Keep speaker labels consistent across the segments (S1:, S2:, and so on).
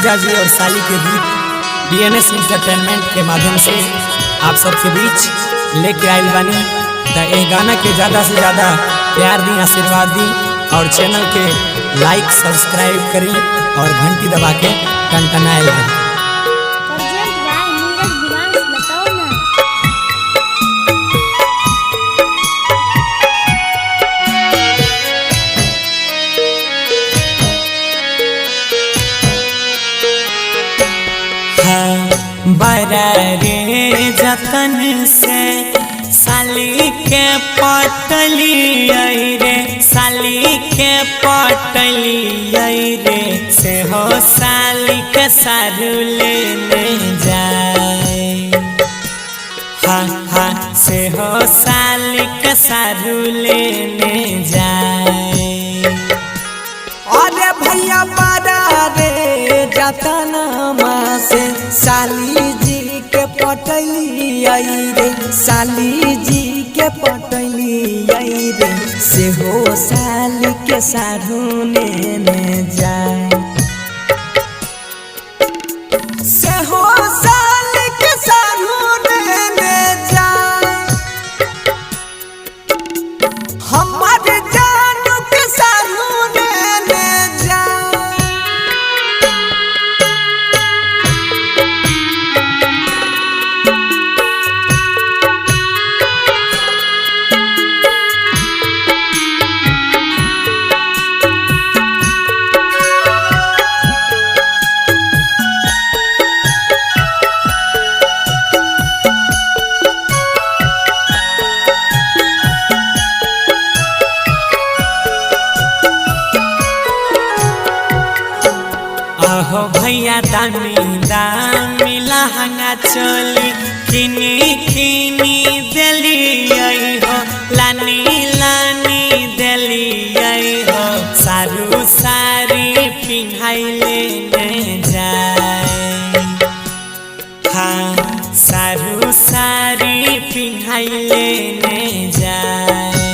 S1: जीजा जी और साली के गीत DNS एंटरटेनमेंट के माध्यम से आप सबके बीच लेके आइल बानी। तो यह गाना के ज़्यादा से ज़्यादा प्यार दी, आशीर्वाद दी और चैनल के लाइक सब्सक्राइब करी और घंटी दबा के टनटनाइल रही। बड़ा रे जतन से साली के पटली रे, साली के पटली रे, से हो साली के सारू लेने जाए। हाँ हाँ से हो साली के सारू लेने जाए।
S2: अरे भैया बड़ा रे जतन से साली जी के पटली रे, साली जी के पटली रे, से हो साली के सारू लेने जाए। से हो साली के सारू लेने जाए। हमारे जानू के सारू लेने जाए।
S1: आहो भैया दामी दामी लहंगा चोली किनी किनी दिली हो, लानी लानी दिली हो, सारू सारी पिन्हाई लेने जाए। हाँ सारू सारी पिन्हाई लेने जाए।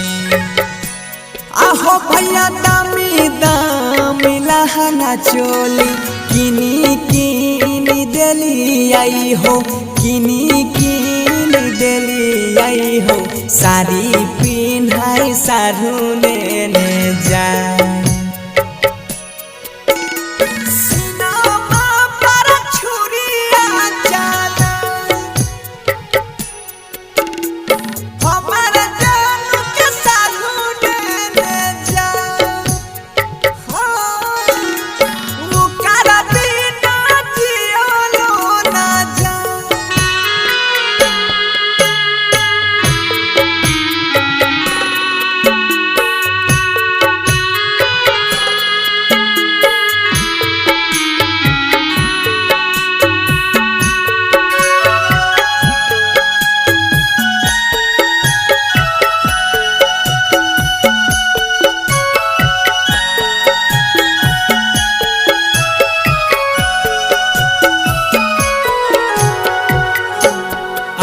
S2: आहो भैया दामी दामी लहंगा चोली किनी किनी दिली हो, किनी किनी दिली हो, सारी पिन्हाई सारू लेने जाए।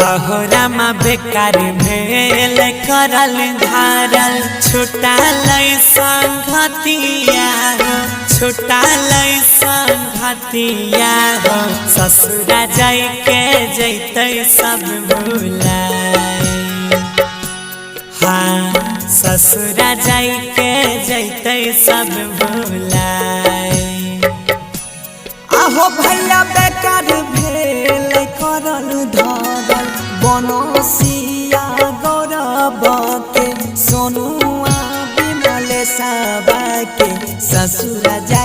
S1: अहो रामा बेकार भेल करल धारल, छुटा लई संगतिया हो, छुटा लई संगतिया हो, ससुरा जाई के जैते सब भुलाए। हाँ ससुरा जाई के जैते सब भुलाए।
S2: आहो भैया बेकार भेल करल धरल, बनसिया गौरव के, सोनुआ विमल साबा के, ससुरा जा